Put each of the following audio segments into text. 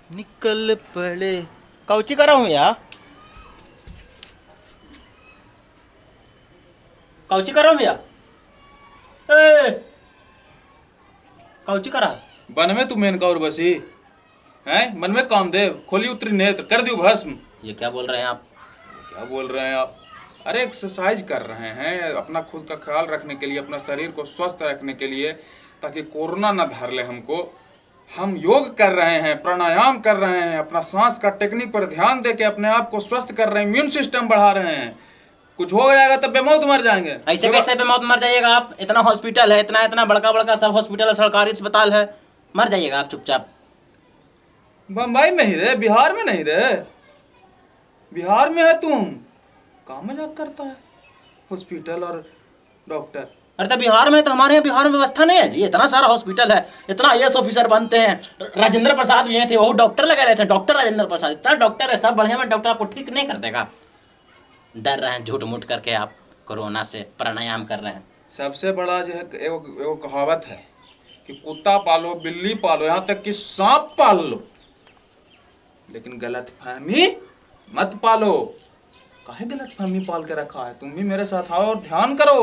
निकल पड़े। कौची कर रहा हूँ यार, कौची कर रहा हूँ भैया? ए, कौची कर रहा? बन में तू मेनका और बसी है, मन में कामदेव खोली उतरी नेत्र कर दियो भस्म। ये क्या बोल रहे हैं आप? क्या बोल रहे हैं आप? अरे एक्सरसाइज कर रहे हैं अपना खुद का ख्याल रखने के लिए, अपना शरीर को स्वस्थ रखने के लिए, ताकि कोरोना ना धर ले हमको। हम योग कर रहे हैं, प्राणायाम कर रहे हैं, अपना सांस का टेक्निक पर ध्यान दे के अपने आप को स्वस्थ कर रहे हैं, इम्यून सिस्टम बढ़ा रहे हैं। कुछ हो जाएगा तब बेमौत मर जाएंगे। ऐसे कैसे बेमौत मर जाइएगा आप? इतना हॉस्पिटल है, इतना इतना बड़का बड़का सब हॉस्पिटल है, सरकारी अस्पताल है, मर जाइएगा आप चुपचाप। बम्बई में ही रहे, बिहार में नहीं रहे। बिहार में है तुम, कहाँ मजाक करता है हॉस्पिटल और डॉक्टर। अरे तो बिहार में, तो हमारे यहाँ बिहार में व्यवस्था नहीं है जी। इतना सारा हॉस्पिटल है, इतना आईएएस ऑफिसर बनते हैं। राजेंद्र प्रसाद भी थे, वो डॉक्टर लगे रहे थे, डॉक्टर राजेंद्र प्रसाद। इतना डॉक्टर है, सब बढ़िया में डॉक्टर आपको ठीक नहीं कर देगा। डर रहे हैं झूठ मूठ करके आप कोरोना से, प्राणायाम कर रहे हैं। सबसे बड़ा जो है एगो कहावत है कि कुत्ता पालो, बिल्ली पालो, यहाँ तक कि सांप पाल लो, लेकिन गलतफहमी मत पालो। काहे गलतफहमी पाल के रखा है? तुम भी मेरे साथ आओ और ध्यान करो।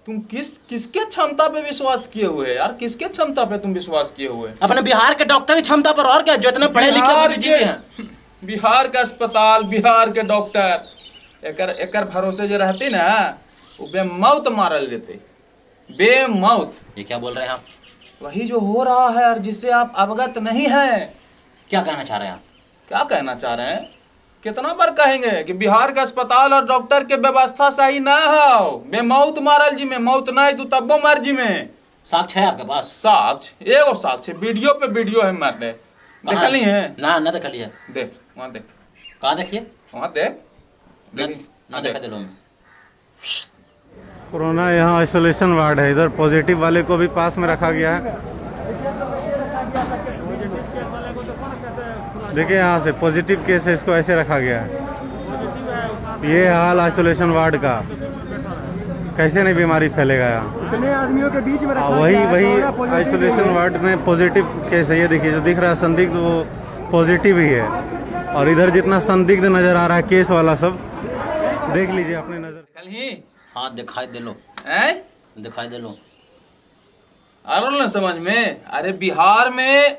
तुम किसके क्षमता पे विश्वास किए हुए है यार? किसके क्षमता पे तुम विश्वास किए हुए? अपने बिहार के डॉक्टर की क्षमता पर, और क्या, जो इतने पढ़े लिखे बुद्धिजीवी हैं। बिहार का अस्पताल, बिहार के डॉक्टर, एकर भरोसे जो रहते ना, वो बेमौत मारल देते, बेमौत। ये क्या बोल रहे हैं आप? वही जो हो रहा है और जिससे आप अवगत नहीं है। क्या कहना चाह रहे हैं आप? क्या कहना चाह रहे हैं? कितना बार कहेंगे कि बिहार का अस्पताल और डॉक्टर के व्यवस्था सही ना हो, बेमौत मारल जी में, मौत ना दू तब्बो मर जी में। साक्ष्य है आपके पास? साक्ष्य एगो साक्ष्य, वीडियो पे वीडियो है, मर दे। देखली है ना? ना देखली है। देख वहाँ देख, कहाँ देखिए? वहाँ देख, ना देखा दिलो में। कोरोना यहाँ आइसोलेशन वार्ड है, इधर पॉजिटिव वाले को भी पास में रखा गया है। देखिए यहाँ से पॉजिटिव केस है, इसको ऐसे रखा गया है। ये हाल आइसोलेशन वार्ड का, कैसे नहीं बीमारी फैलेगा यहाँ। इतने आदमियों के बीच में रखा वही गया है, वही कोरोना पॉजिटिव आइसोलेशन है। वार्ड में पॉजिटिव केस है। ये देखिए, जो दिख रहा है संदिग्ध, वो पॉजिटिव ही है। और इधर जितना संदिग्ध नजर आ रहा है केस वाला सब, देख लीजिए अपने नजर। कल ही हाँ दिखाई दे लो, दिखाई दे लो। आ रहा ना समझ में? अरे बिहार में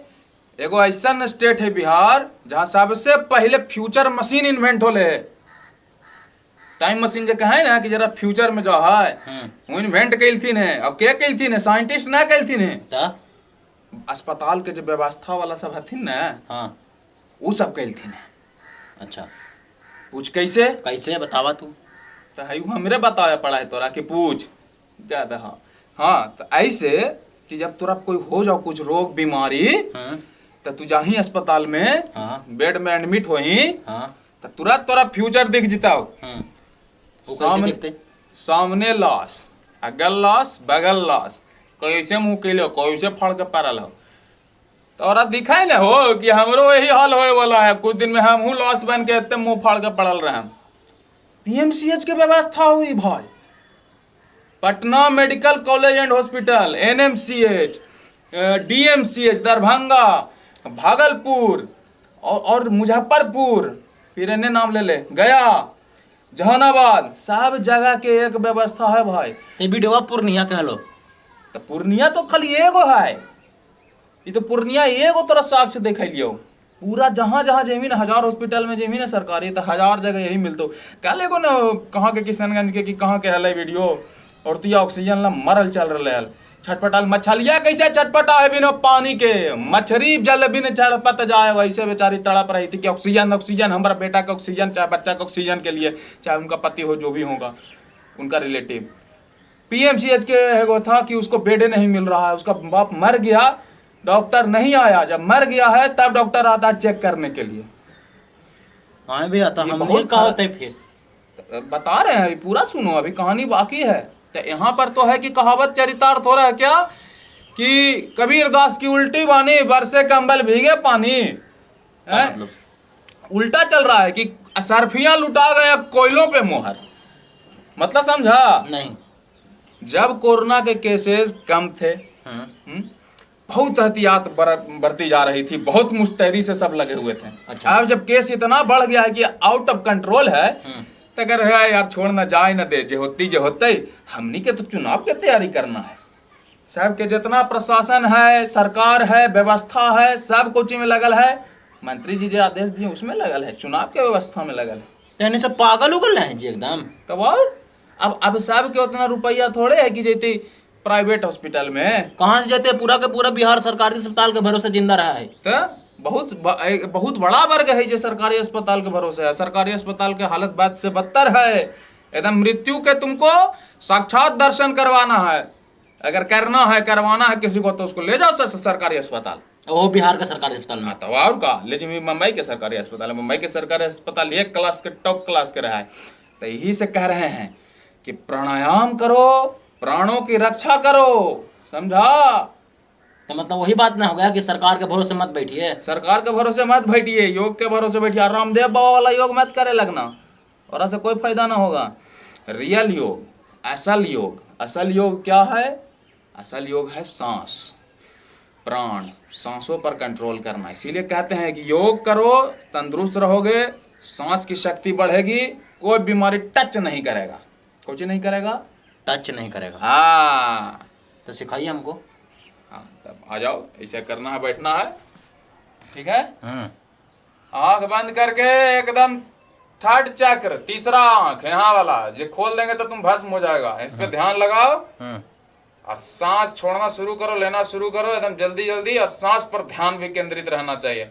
एगो ऐसा स्टेट है बिहार, जहाँ सबसे पहले फ्यूचर मशीन इन्वेंट होले। टाइम मशीन जो कहे ना कि जरा फ्यूचर में जो है वो इन्वेंट कैलथिन है। अब क्या कैलथिन है? साइंटिस्ट ना कैलथिन है, अस्पताल के जो व्यवस्था वाला सब हथिन ना, हाँ वो सब कैलथिन है। अच्छा, पूछ कैसे? कैसे बतावा तू? तो है हमरे बताया पड़ा है तोरा कि पूछ ज्यादा। हाँ हाँ, तो ऐसे कि जब तोरा कोई हो जाओ कुछ रोग बीमारी, तो तू जाही अस्पताल में, बेड में एडमिट होही, तो तुरंत तोरा फ्यूचर दिख जिताओ। सामने लाश, अगल लाश, बगल लाश, कैसे मुंह कैलो, कैसे फड़ के पड़ल हो, तोरा दिखाई ना हो कि हमरो यही हाल होए वाला है। कुछ दिन में हम हूँ लाश बन के इतने मुंह फाड़ के पड़ल रहे। पीएमसीएच के व्यवस्था हुई भाई, Patna medical college and hospital, NMCH, DMCH, Darbhanga, Bhagalpur और मुजफ्फरपुर, फिर इन्हें नाम ले ले, गया, जहानाबाद, सब जगह के एक व्यवस्था है भाई। ये वीडियो पूर्णिया कह लो। तो पूर्णिया तो खाली एगो है, ये तो पूर्णिया एगो तोरा साक्ष्य देखा लियो। पूरा जहाँ जहाँ जमीन, 1000 हॉस्पिटल में जमीन है सरकारी, तो 1000 जगह यही मिलतो। कल एगो ना कहाँ के किशनगंज के कि कहाँ के हल वीडियो, और तिया ऑक्सीजन ला मरल चल रहा है, छटपटाल। मछलिया कैसे छटपटा है बिना पानी के, मछली जल बिन छटपट जाए, वैसे बेचारी तड़प रही थी कि ऑक्सीजन ऑक्सीजन, हमारा बेटा का ऑक्सीजन, चाहे बच्चा का ऑक्सीजन के लिए, चाहे उनका पति हो, जो भी होगा उनका रिलेटिव। पीएमसीएच के एगो था कि उसको बेड नहीं मिल रहा है, उसका बाप मर गया, डॉक्टर नहीं आया, जब मर गया है तब डॉक्टर आता है चेक करने के लिए। हाँ भी आता, हम बहुत कहावत है। फिर बता रहे हैं, अभी पूरा सुनो, अभी कहानी बाकी है। तो यहाँ पर तो है कि कहावत चरितार्थ हो रहा है क्या, कि कबीर दास की उल्टी बानी, बरसे कंबल भीगे पानी। मतलब उल्टा चल रहा है कि असरफियां लुटा गया कोयलों पे मोहर। मतलब समझा नहीं? जब कोरोना के केसेस कम थे, बहुत एहतियात बरती जा रही थी, बहुत मुस्तैदी से सब लगे हुए थे। अच्छा। अब जब केस इतना बढ़ गया है कि आउट ऑफ कंट्रोल है, तो अगर है यार छोड़ ना जाए ना दे, जे होते हमनी के तो चुनाव की तैयारी करना है। सब के जितना प्रशासन है, सरकार है, व्यवस्था है, सब कोची में लगल है। मंत्री जी जो आदेश दिए उसमें लगल है, चुनाव के व्यवस्था में लगल है। यानी सब पागल उगल रहे हैं जी एकदम। तब और अब सब के उतना रुपया थोड़े है कि जैसे प्राइवेट हॉस्पिटल में कहाँ से जाते, पूरा का पूरा बिहार सरकारी अस्पताल के भरोसे जिंदा रहा है। तो बहुत बड़ा वर्ग है जो सरकारी अस्पताल के भरोसे है। सरकारी अस्पताल के हालत बाद से बदतर है, एकदम मृत्यु के तुमको साक्षात दर्शन करवाना है। अगर करवाना है किसी को तो उसको ले जाओ सरकारी अस्पताल। वो बिहार का सरकारी अस्पताल में। हाँ तो और का ले जाइए मुंबई के सरकारी अस्पताल है। मुंबई के सरकारी अस्पताल एक क्लास के टॉप क्लास के रहा है। तो यही से कह रहे हैं कि प्राणायाम करो, प्राणों की रक्षा करो, समझा। तो मतलब वही बात ना हो गया कि सरकार के भरोसे मत बैठिए। सरकार के भरोसे मत बैठिए, योग के भरोसे बैठिए। रामदेव बाबा वाला योग मत करे लगना, और ऐसे कोई फायदा ना होगा। रियल योग, असल योग, असल योग क्या है? असल योग है सांस, प्राण, सांसों पर कंट्रोल करना। इसीलिए कहते हैं कि योग करो, तंदुरुस्त रहोगे, सांस की शक्ति बढ़ेगी, कोई बीमारी टच नहीं करेगा। कुछ नहीं करेगा, टच नहीं करेगा। हाँ तो सिखाइए हमको। हाँ तब आ जाओ, ऐसे करना है, बैठना है, ठीक है। आंख बंद करके एकदम थर्ड चक्र, तीसरा आंख यहाँ वाला जो खोल देंगे तो तुम भस्म हो जाएगा। इस पे ध्यान लगाओ और सांस छोड़ना शुरू करो, लेना शुरू करो एकदम जल्दी जल्दी, और सांस पर ध्यान भी केंद्रित रहना चाहिए।